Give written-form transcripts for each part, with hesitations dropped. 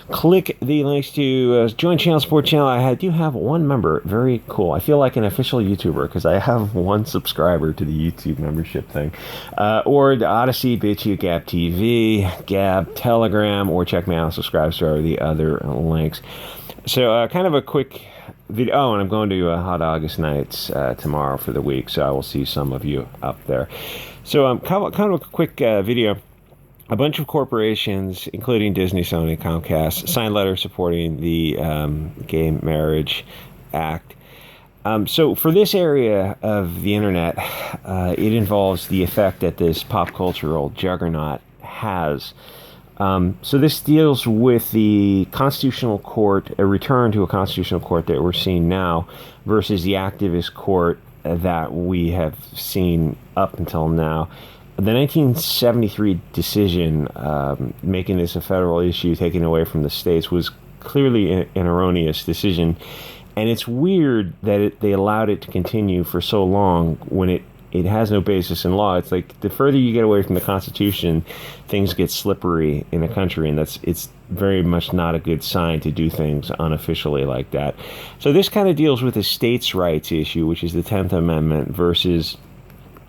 click the links to join channel, support channel. I do have one member. Very cool. I feel like an official YouTuber because I have one subscriber to the YouTube membership thing. Or the Odyssey, BitChute, Gab TV, Gab, Telegram, or check me out, subscribe to the other links. So kind of a quick video. Oh, and I'm going to Hot August Nights tomorrow for the week, so I will see some of you up there. So kind of a quick video. A bunch of corporations, including Disney, Sony, Comcast, signed letters supporting the Gay Marriage Act. So for this area of the internet, it involves the effect that this pop cultural juggernaut has. So this deals with the constitutional court, a return to a constitutional court that we're seeing now versus the activist court that we have seen up until now. The 1973 decision making this a federal issue, taken away from the states, was clearly an erroneous decision. And it's weird that they allowed it to continue for so long when it has no basis in law. It's like the further you get away from the Constitution, things get slippery in a country, and it's very much not a good sign to do things unofficially like that. So this kind of deals with a states' rights issue, which is the 10th Amendment, versus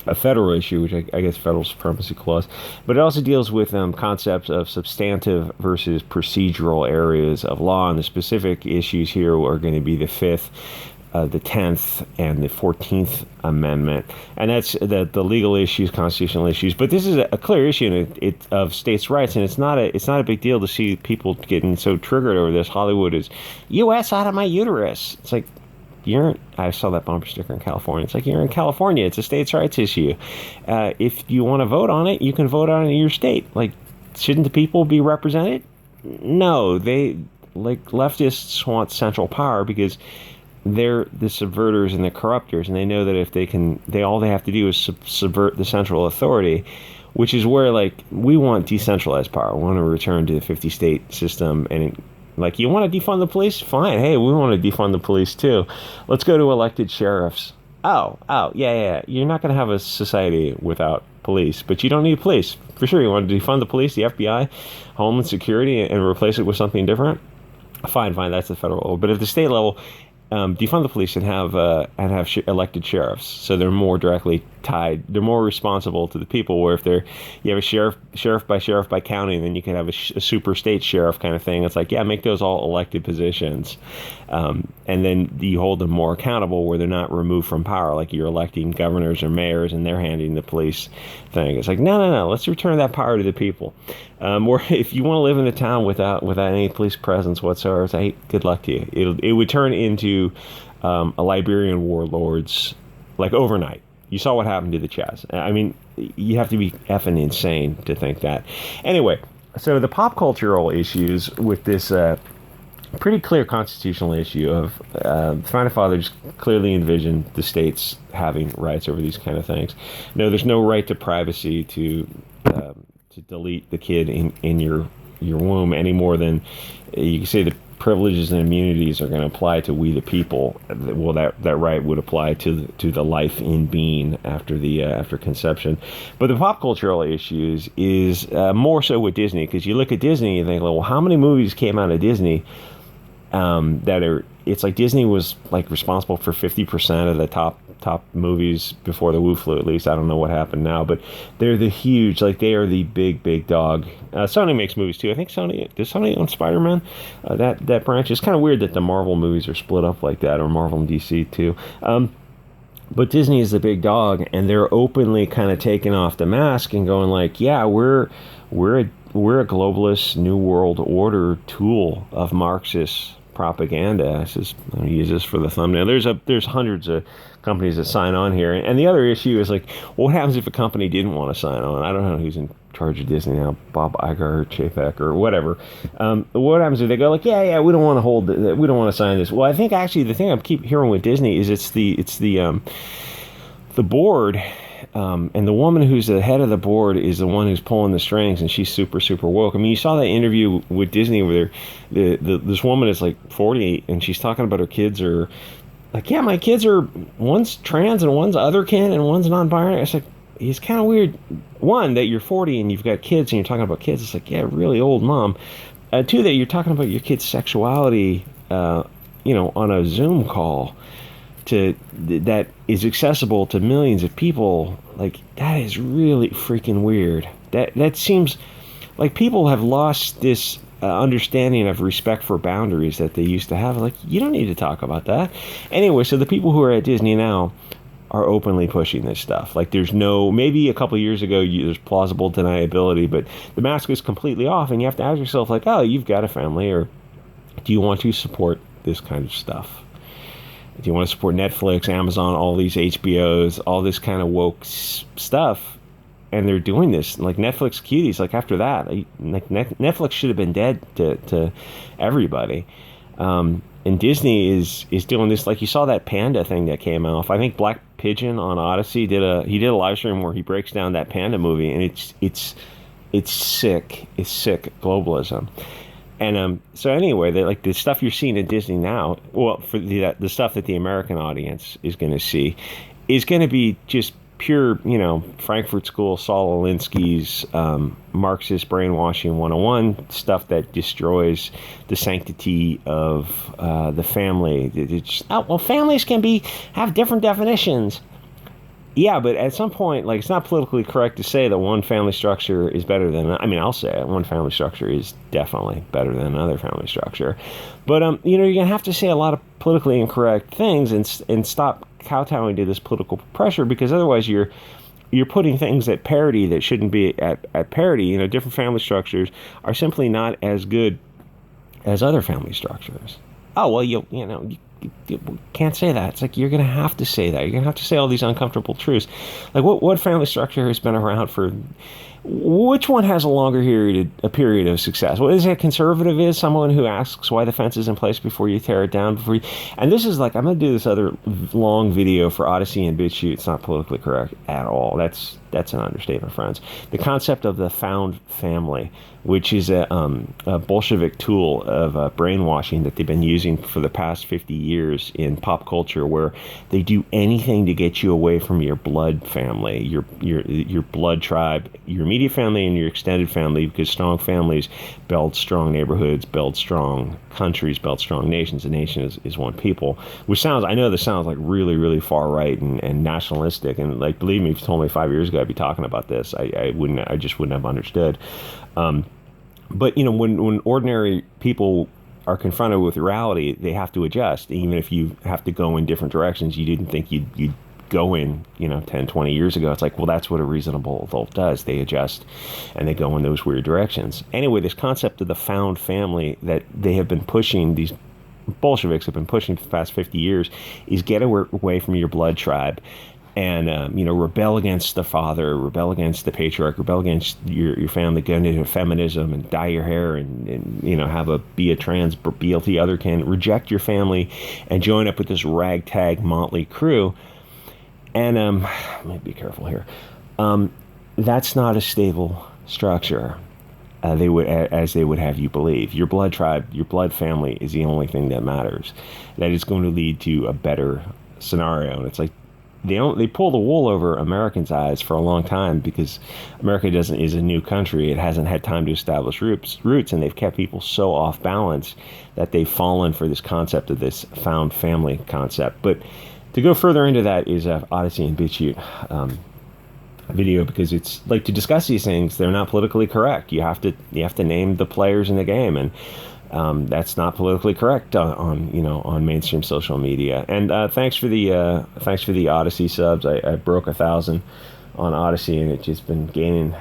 a federal issue, which I guess federal supremacy clause, but it also deals with concepts of substantive versus procedural areas of law, and the specific issues here are going to be the 5th, the 10th, and the 14th Amendment, and that's the legal issues, constitutional issues. But this is a clear issue of states' rights, and it's not a big deal to see people getting so triggered over this. Hollywood is U.S. out of my uterus. It's like, I saw that bumper sticker in California. It's like, you're in California. It's a states' rights issue. If you want to vote on it, you can vote on it in your state. Like, shouldn't the people be represented? No, leftists want central power because they're the subverters and the corruptors, and they know that if all they have to do is subvert the central authority, which is where, we want decentralized power. We want to return to the 50-state system, and you want to defund the police? Fine. Hey, we want to defund the police too. Let's go to elected sheriffs. Oh, yeah. You're not going to have a society without police, but you don't need police. For sure, you want to defund the police, the FBI, Homeland Security, and replace it with something different? Fine, that's the federal level. But at the state level, defund the police and have elected sheriffs, so they're more directly tied. They're more responsible to the people. Where if you have a sheriff by county, then you can have a super state sheriff kind of thing. It's like, yeah, make those all elected positions, and then you hold them more accountable, where they're not removed from power, like you're electing governors or mayors and they're handing the police thing. It's like, no, let's return that power to the people. Or if you want to live in a town without any police presence whatsoever, it's like, hey, good luck to you. It would turn into a Liberian warlords overnight. You saw what happened to the Chaz. I mean, you have to be effing insane to think that. Anyway, so the pop cultural issues with this pretty clear constitutional issue of the Founding Fathers clearly envisioned the states having rights over these kind of things. No, there's no right to privacy to delete the kid in your womb any more than you can say the privileges and immunities are going to apply to we the people. Well, that right would apply to the life in being after conception. But the pop cultural issues is more so with Disney, because you look at Disney and think, well, how many movies came out of Disney it's like Disney was responsible for 50% of the top movies before the Wu flu, at least. I don't know what happened now, but they're the huge, they are the big dog. Sony makes movies too. I think does Sony own Spider-Man? That branch. It's kind of weird that the Marvel movies are split up like that, or Marvel and DC too. But Disney is the big dog, and they're openly kind of taking off the mask and going yeah, we're a globalist New World Order tool of Marxist propaganda. I'm going to use this for the thumbnail. There's hundreds of companies that sign on here, and the other issue is what happens if a company didn't want to sign on? I don't know who's in charge of Disney now, Bob Iger or Chapek or whatever. What happens if they go yeah, we don't want to we don't want to sign this? Well, I think actually the thing I keep hearing with Disney is it's the board. And the woman who's the head of the board is the one who's pulling the strings, and she's super woke. I mean, you saw that interview with Disney where this woman is 40, and she's talking about her kids are yeah, my kids are, one's trans and one's otherkin and one's non-binary. It's it's kind of weird, one, that you're 40 and you've got kids and you're talking about kids. It's yeah, really old mom. Two, that you're talking about your kid's sexuality, on a Zoom call that is accessible to millions of people. Like, that is really freaking weird. That seems like people have lost this understanding of respect for boundaries that they used to have. Like, you don't need to talk about that. Anyway, so the people who are at Disney now are openly pushing this stuff. Like, maybe a couple of years ago, there's plausible deniability, but the mask is completely off, and you have to ask yourself, like, oh, you've got a family, or do you want to support this kind of stuff? Do you want to support Netflix, Amazon, all these HBOs, all this kind of woke stuff? And they're doing this, like Netflix cuties. Like, after that, like Netflix should have been dead to everybody. And Disney is doing this. Like, you saw that panda thing that came off. I think Black Pigeon on Odyssey did a live stream where he breaks down that panda movie, and it's sick. It's sick globalism. And so anyway, like, the stuff you're seeing at Disney now, well, for the stuff that the American audience is going to see, is going to be just pure, Frankfurt School, Saul Alinsky's Marxist brainwashing 101 stuff that destroys the sanctity of the family. Families can have different definitions. Yeah, but at some point, like, it's not politically correct to say that one family structure is better than... I'll say it. One family structure is definitely better than another family structure. But, you're going to have to say a lot of politically incorrect things and stop kowtowing to this political pressure, because otherwise you're putting things at parity that shouldn't be at parity. Different family structures are simply not as good as other family structures. Oh, well, you can't say that. It's like, you're going to have to say that. You're going to have to say all these uncomfortable truths. Like, what family structure has been around for... Which one has a longer period of success? Well, is it conservative? Is someone who asks why the fence is in place before you tear it down? And this is like, I'm going to do this other long video for Odyssey and BitChute. It's not politically correct at all. That's an understatement, friends. The concept of the found family, which is a Bolshevik tool of brainwashing that they've been using for the past 50 years in pop culture, where they do anything to get you away from your blood family, your blood tribe, your immediate family and your extended family, because strong families build strong neighborhoods, build strong countries, build strong nations. A nation is one people, which I know this sounds like really, really far right and nationalistic. And, like, believe me, if you told me 5 years ago I'd be talking about this, I just wouldn't have understood. But, when ordinary people are confronted with reality, they have to adjust. Even if you have to go in different directions you didn't think you'd go in, 10, 20 years ago. It's like, well, that's what a reasonable adult does. They adjust and they go in those weird directions. Anyway, this concept of the found family that they have been pushing, these Bolsheviks have been pushing for the past 50 years, is get away from your blood tribe and, rebel against the father, rebel against the patriarch, rebel against your family, go into feminism and dye your hair and be a trans BLT other can, reject your family and join up with this ragtag motley crew. And let me be careful here. That's not a stable structure. They would have you believe. Your blood tribe, your blood family is the only thing that matters. That is going to lead to a better scenario. And it's like they pull the wool over Americans' eyes for a long time, because America is a new country. It hasn't had time to establish roots, and they've kept people so off balance that they've fallen for this concept of this found family concept. But to go further into that is Odyssey and BitChute video, because it's like, to discuss these things, they're not politically correct. You have to name the players in the game, and that's not politically correct on mainstream social media. And thanks for the Odyssey subs. I broke 1,000 on Odyssey, and it's just been gaining.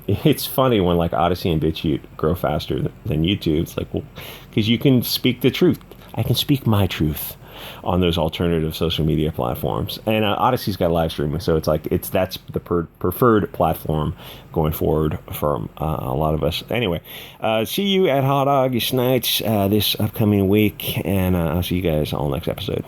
It's funny when, like, Odyssey and BitChute grow faster than YouTube. It's like, well, because you can speak the truth. I can speak my truth on those alternative social media platforms. And Odyssey's got live streaming, so that's the preferred platform going forward for a lot of us. Anyway, see you at Hot August Nights this upcoming week, and I'll see you guys all next episode.